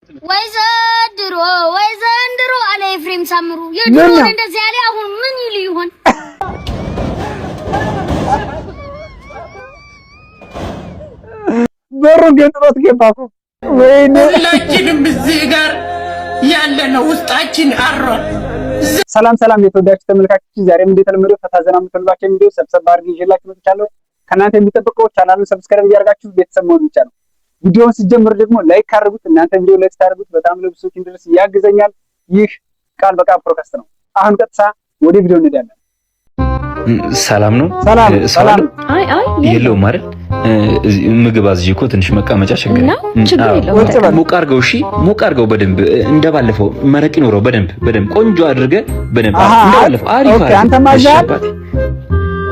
ወይ ዘንድሮ አለ ኤፍሬም ሳምሩ የድሮ እንደዚህ ያለ አሁን ምን ይሉ ይሆን? በሩ ገጥሮት ገባኩ ወይኔ ሁላችንም እዚህ ጋር ያለነው ውስጣችን አሯል። ሰላም የተወዳጅ ተመልካቾች ዛሬም እንደተለመደው ፈታዘና የምትሉባቸው ቪዲዮ ሰብሰብ አድርጌ ይዤላችሁ መጥቻለሁ። ከእናንተ የሚጠበቀው ቻናሉን ሰብስክራይብ እያደረጋችሁ ቤተሰብ መሆን ብቻ ነው። ቪዲዮውን ሲጀምር ደግሞ ላይክ አድርጉት። እናንተ ቪዲዮ ላይክ ታደርጉት በጣም ለብዙ ሰዎች እንዲደርስ ያግዘኛል። ይህ ቃል በቃል ፖድካስት ነው። አሁን ቀጥታ ወደ ቪዲዮ እንሄዳለን። ሰላም ነው። ሰላም አይ የለውም አይደል? ምግብ አዝዤ እኮ ትንሽ መቀመጫ ችግር ሞቅ አድርገው። እሺ ሞቅ አድርገው በደንብ እንደባለፈው መረቅ ይኖረው በደንብ ቆንጆ አድርገህ በደንብ እንደባለፈው አሪፍ አሪፍ። አንተ ማዛት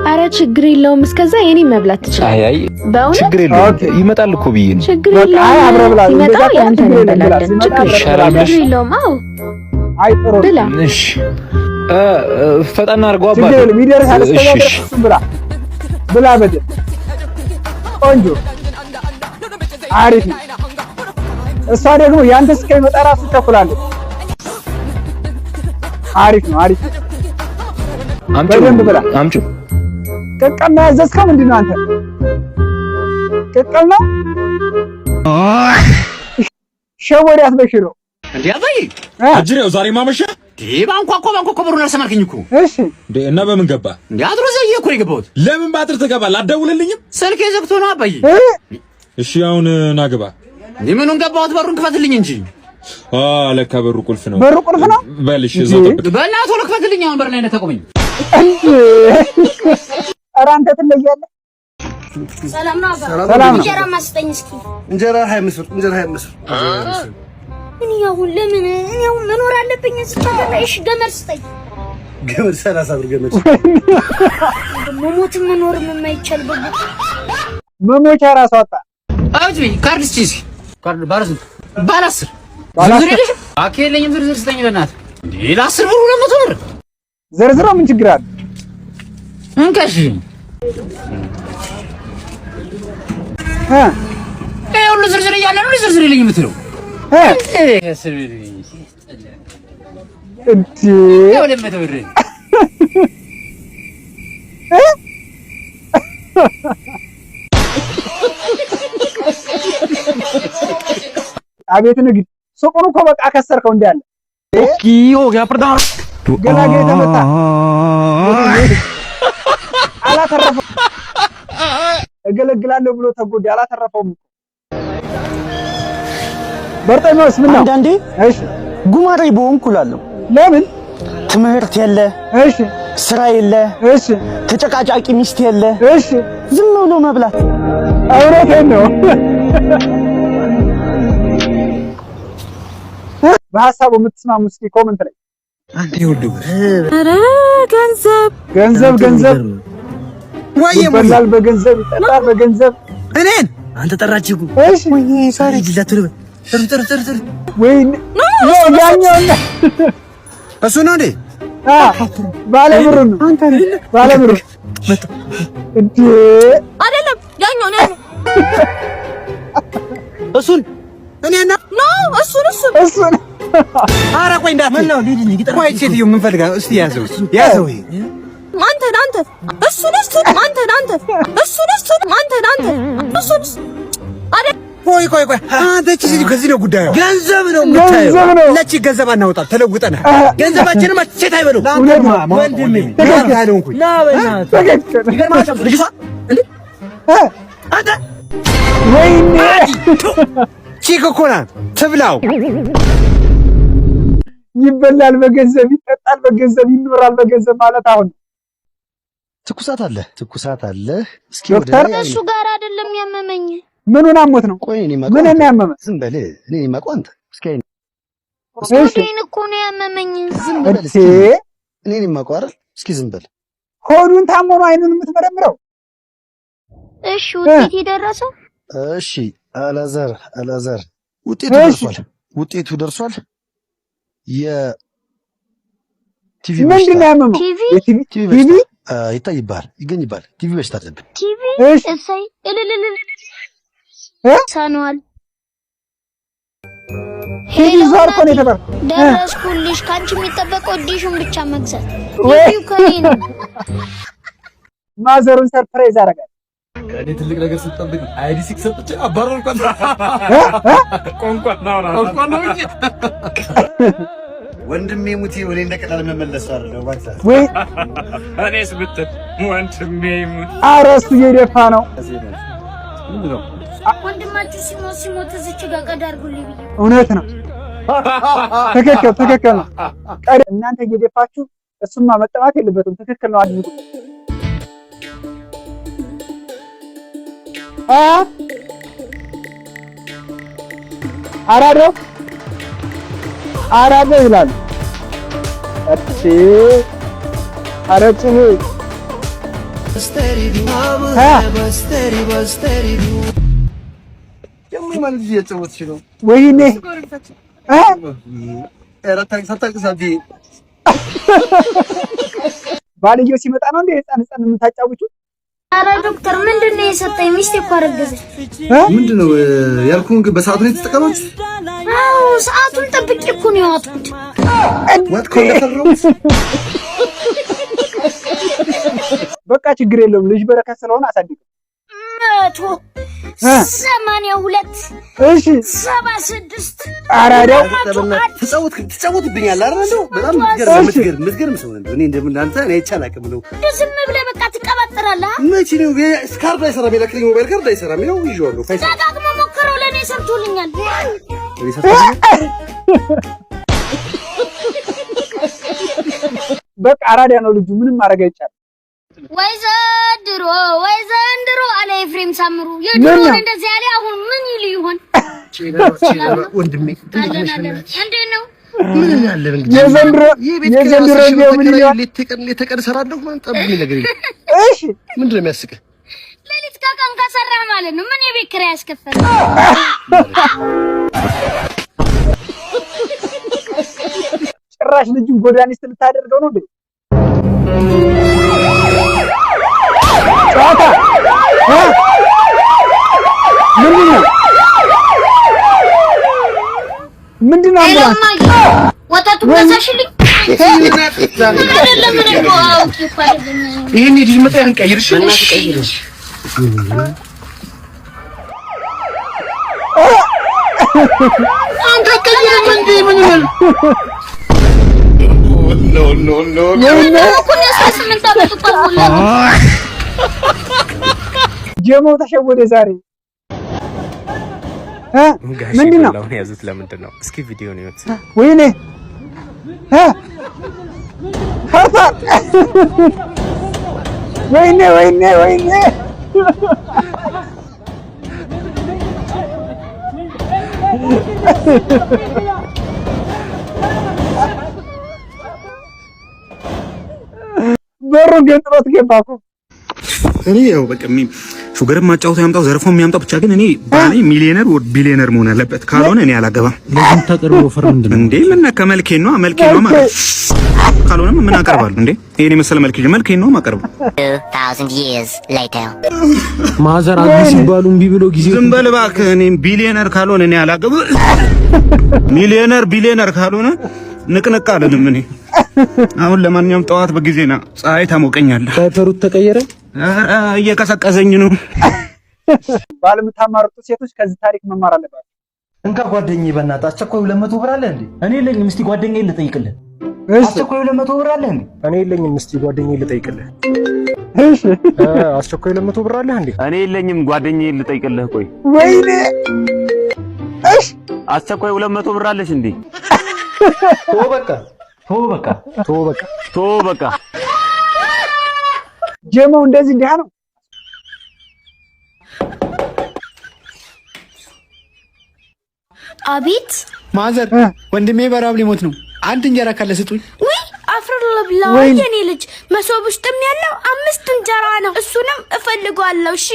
አረ ችግር የለውም። እስከዛ የኔ መብላት ትችላለህ። አይ ችግር የለውም ይመጣል እኮ ብዬ ነው። ችግር የለውም ይመጣል። ያንተ እንበላለን። ችግር የለውም። አዎ አይ ጥሩ እሺ ፈጣን አድርገው አባ ችግር የለም ይደርሳል። እስከዛ ብላ በደንብ ቆንጆ አሪፍ ነው። እሷ ደግሞ ያንተ እስከሚመጣ ራሱ ተኩላለች። አሪፍ ነው። በደንብ ብላ አምጪው። ቅቅል ነው ያዘዝከው? ምንድን ነው አንተ ቅቅል ነው ሸወር ያስበሽረው እንዴ? አባዬ አጅሬው ዛሬ ማመሻ ባንኳኳ በሩን አልሰማልከኝ እኮ። እሺ እና በምን ገባ እንዴ? አድሮ ዘዬ እኮ ነው የገባሁት። ለምን ባጥር ትገባለህ? አትደውልልኝም? ስልኬ ዘግቶ ነው አባዬ። እሺ አሁን ና ግባ። እንዴ ምኑን ገባሁት? በሩን ክፈትልኝ እንጂ። ለካ በሩ ቁልፍ ነው። በሩ ቁልፍ ነው። በልሽ እዛው ጠብቅ። በእናትህ ቶሎ ክፈትልኝ። አሁን በር ላይ ነው ተቆመኝ። ኧረ አንተ ትለያለህ። ሰላም ነው። እንጀራ ማስጠኝ እስኪ። እንጀራ 25 ብር። እኔ አሁን መኖር አለብኝ እስከተለሽ ገመድ ስጠኝ። ገመድ 30 ብር ገመድ። መሞት መኖርም የማይቻል መሞቻ ራስ ወጣ። አውጪ ካርድ ስጪ። ካርድ ባለ 10 ዝርዝር የለሽ? አኬለኝም ዝርዝር ስጠኝ በእናትህ። እንዴ ለ10 ብር 200 ብር ዘርዝሮ ምን ችግር አለ? እንከሽ ሁሉ ዝርዝር እያለ ነው ዝርዝር የለኝ የምትለው? አቤት ንግድ ሱቁን እኮ በቃ ከሰርከው እንዳለ ገና ተመታ አላተረፈው። እገለግላለሁ ብሎ ተጎዳ አላተረፈውም። በርጠሚዎስ ምን ነው አንዳንዴ እሺ ጉማሬ ቦንኩ እላለሁ። ለምን? ትምህርት የለ፣ እሺ ስራ የለ፣ እሺ ተጨቃጫቂ ሚስት የለ፣ እሺ ዝም ብሎ መብላት። እውነቴን ነው። በሐሳቡ የምትስማሙ እስኪ ኮሜንት ላይ አንተ ይወዱ። ኧረ ገንዘብ ወይ ይበላል በገንዘብ ይጠጣል በገንዘብ። እኔን አንተ ጠራችኝ እኮ። እሺ ወይ ሳሪ ዲላቱር ወይ ያኛው እሱ ነው እንዴ? ባለ ብር ነው። አንተ ባለ ብር እንዴ? አይደለም ያኛው ነው። እሱን እኔና ነው እሱን ኧረ ቆይ ምን ነው ሊድ ቆይ ሴትዮ ምን ፈልጋ? እስቲ ያዘው አንተ እሱን አደ ቆይ አንተ እቺ ሴትዮ ከዚህ ነው ጉዳዩ። ገንዘብ ነው የምታየው። ለቺ ገንዘብ አናወጣ ተለውጠና ገንዘባችንን ማቸት አይበለው። ወንድሜ ተገታለንኩኝ ና በእናትህ ይገርማችሁ ልጅቷ እንዴ አንተ ወይኔ ቺክ እኮ ናት ትብላው። ይበላል በገንዘብ ይጠጣል በገንዘብ ይኖራል በገንዘብ ማለት አሁን ትኩሳት አለ። እስኪ ዶክተር እሱ ጋር አይደለም ያመመኝ። ምኑን አሞት ነው? ቆይ እኔ ምን እና ያመመ? ዝም በል እኔ ማቋንት እስኪ ሆዴን እኮ ነው ያመመኝ። ዝም በል እስኪ እኔ ማቋረጥ እስኪ ዝም በል። ሆዱን ታሞ ነው አይኑን የምትመረምረው? እሺ ውጤት የደረሰው? እሺ አላዛር ውጤቱ ደርሷል። የቲቪ ምንድን ነው ያመመው? ቲቪ ይገኝባል። ቲቪ በሽታ አለብን። ቲቪ እሰይ እልልልል ሳኗል ቴዲ ዛር እኮ ነው የተባለው። ደረስኩልሽ። ካንቺ የሚጠበቀው ዲሹን ብቻ መግዛት ዲሹ ከኔ ማዘሩን ሰርፕራይዝ አደረጋት። ከእኔ ትልቅ ነገር ስትጠብቅ አይዲ ሲክስ ሰጥቼ አባረርኳት። ቆንቋን ነው እንጂ ወንድሜ ሙቲ ወሬ እንደቀላል መመለስ አይደለም ባክሳ ወይ እኔስ ብትል ወንድሜ ሙቲ አረሱ እየደፋ ነው። ወንድማችሁ ሲሞት እዚች ጋር ቀዳርጉልኝ። እውነት ነው። ትክክል ነው። እናንተ እየደፋችሁ እሱማ መጠማት የለበትም። ትክክል ነው። አድርጉ አራዶ ይላል። እሺ አረጭኝ የማይማል ልጅ እየጨወትሽ ነው። ወይኔ ባልየው ሲመጣ ነው እንደ ህፃን የምታጫውቹት? ኧረ ዶክተር ምንድነው የሰጠኝ? ሚስቴ እኮ አረገዘች። ምንድነው ያልኩህን ግን በሰዓቱ ነው የተጠቀመች? አዎ ሰዓቱን ጠብቄ እኮ ነው ያወጣሁት። ወጥ ኮንደፈረው በቃ ችግር የለውም። ልጅ በረከት ስለሆነ አሳድግ። 182 እሺ 76 አራዳው ትጫወትብኛል አይደል? በጣም ምትገርም ሰው ነህ። እኔ እንደምናንተ እኔ አይቻላቅም ነው። ዝም ብለህ በቃ ትቀባጥራለህ። መቼ ነው ስካርድ አይሰራም? የላክልኝ ሞባይል ካርድ አይሰራም። ይኸው ይዤዋለሁ። ደጋግሞ ሞክረው። ለእኔ ሰርቶልኛል። በቃ አራዳ ነው ልጁ። ምንም ማድረግ አይቻልም። ወይ ዘንድሮ አለ ኤፍሬም ሳምሩ። የድሮ እንደዚህ ያለ አሁን ምን ይሉ ይሆን? ወንድሜ እንዴት ነው? ምን ያለ እንግዲህ የዘንድሮ ነው ምን ይላል? ለተቀን ሰራለሁ ማለት ጠብኝ ነገር ይሄ። እሺ ምንድነው የሚያስቅህ? ሌሊት ከቀን ከሰራህ ማለት ነው። ምን የቤት ኪራይ ያስከፈለ? ጭራሽ ልጁን ጎዳኒስት ልታደርገው ነው እንዴ? ጨዋታ ምንድነው? ወተቱ ገዛሽልኝ? አይደለም እኮ አውቄ እኮ አይደለም። ይሄን ልጅ መጣ ያንቀይርሽ አንተ ከየለም እንዴ ምን ይላል? ጀሞ ተሸወደ ዛሬ። ምንድነው ያዙት? ለምንድን ነው? እስኪ ቪዲዮ ነው ይወት። ወይኔ ወይኔ በሩን ገንጥሎት ገባ እኮ። እኔ ያው በቃ ሹገርም ማጫወቱ ያምጣው ዘርፎም የሚያምጣው ብቻ ግን እኔ ባሌ ሚሊዮነር ወር ቢሊዮነር መሆን አለበት። ካልሆነ እኔ አላገባም። ለምን ታቀርቦ ፈር ምንድነው እንዴ? ምን ከመልኬ ነው ማለት ካልሆነ ምን አቀርባለሁ እንዴ? ይሄኔ መሰለ መልኬ መልኬ ነው ማቀርበው። 2000 years later ማዘር አዲስ ሲባሉ እምቢ ብሎ ጊዜ ዝም በል እባክህ። እኔ ቢሊዮነር ካልሆነ እኔ አላገባም። ቢሊዮነር ካልሆነ ንቅንቅ አለንም። እኔ አሁን ለማንኛውም ጠዋት በጊዜና ፀሐይ ታሞቀኛለህ። ታፈሩት ተቀየረ። እየቀሰቀሰኝ ነው። ባለምታማርጡ ሴቶች ከዚህ ታሪክ መማር አለባቸው። እንካ ጓደኛዬ፣ በእናትህ አስቸኳይ 200 ብር አለ እንዴ? እኔ የለኝም። እስቲ ጓደኛዬን ልጠይቅልህ። አስቸኳይ 200 ብር አለ እንዴ? እኔ የለኝም። እስቲ ጓደኛዬን ልጠይቅልህ። እሺ አስቸኳይ 200 ብር አለ እንዴ? እኔ የለኝም። ጓደኛዬን ልጠይቅልህ። ቆይ ወይኔ እሺ አስቸኳይ 200 ብር አለሽ እንዴ? ቶ በቃ ጀማው እንደዚህ እንዲያ ነው። አቤት ማዘር፣ ወንድሜ በራብ ሊሞት ነው። አንድ እንጀራ ካለ ስጡኝ። ወይ አፍር ለብላ የኔ ልጅ መሶብ ውስጥም ያለው 5 እንጀራ ነው። እሱንም እፈልገዋለሁ። እሺ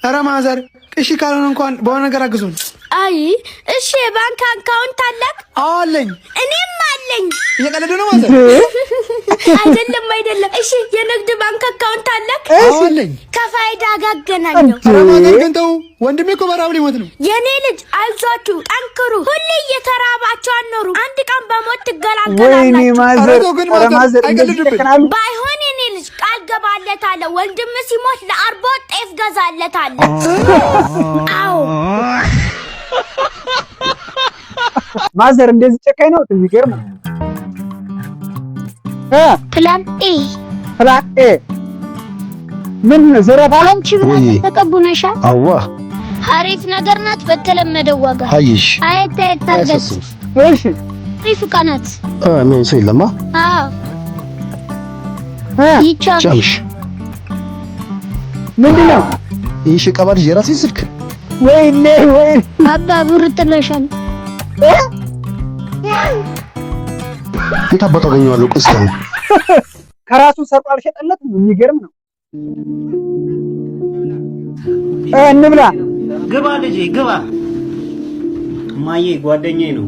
ኧረ ማዘር፣ እሺ ካልሆነ እንኳን በሆነ ነገር አግዙን። አይ እሺ፣ የባንክ አካውንት አለክ? አለኝ። እኔም አለኝ። እየቀለደ ነው ማዘር? አይደለም። እሺ፣ የንግድ ባንክ አካውንት አለክ? አለኝ። ከፋይዳ ጋር አገናኘው። ኧረ ማዘር ግን ተው፣ ወንድሜ እኮ በራብ ሊሞት ነው። የኔ ልጅ አይዟችሁ፣ ጠንክሩ። ሁሌ እየተራበ አብራችሁ አኖሩ አንድ ቀን በሞት ትገላገላላችሁ ወይኔ ማዘር ባይሆን እኔ ልጅ ቃል ገባለታለሁ ወንድም ሲሞት ለአርቦ ጤፍ ገዛለታለሁ አዎ ማዘር እንደዚህ ጨካኝ ነው የሚገርም ፕላን ኤ ምን ነው ዘረፋ አንቺ ብቻ ተቀቡነሻል አዋ አሪፍ ነገር ናት በተለመደው ዋጋ አይሽ አይታገስ እሺ አሪፍ ቀናት ምን ሰይለማ አዎ ይቻልሽ ምንድነው ይሽ ቀባል የራሴ ስልክ ወይኔ አባ ብር ጥለሻል የታባቱ አገኘዋለሁ ቅስቀው ከራሱ ሰርቆ አልሸጠለትም የሚገርም ነው እንብላ ግባ ልጄ ግባ ማዬ ጓደኛዬ ነው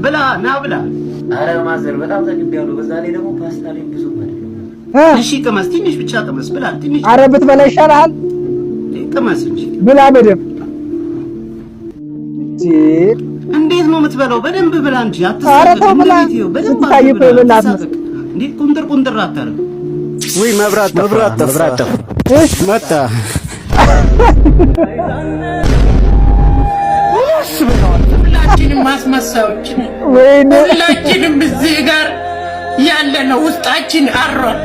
ብላ ና ብላ አረ ማዘር በጣም ተግቢያለሁ በዛ ላይ ደግሞ ፓስታ ላይ ብዙ አይደለም እሺ ቅመስ ትንሽ ብቻ ቅመስ ብላ ትንሽ አረ ብትበላ ይሻልሃል ቅመስ እንጂ ብላ በደንብ እንዴት ነው የምትበላው በደንብ ብላ እንጂ አትሳቀቅ በደንብ ይበላል እንዴት ቁንጥር አታረግ ወይ መብራት ጠፋ መጣ ሁላችንም ማስመሳዮች ሁላችንም እዚህ ጋር ያለነው ውስጣችን አሯል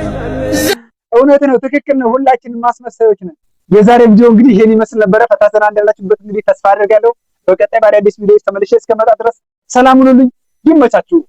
እውነት ነው ትክክል ነው ሁላችንም ማስመሳዮች ነን የዛሬ ቪዲዮ እንግዲህ ይሄን ይመስል ነበር ፈታተና እንዳላችሁበት እንግዲህ ተስፋ አደርጋለሁ በቀጣይ በአዲስ ቪዲዮ ተመልሼ እስከመጣ ድረስ ሰላም ሁኑልኝ ይመቻችሁ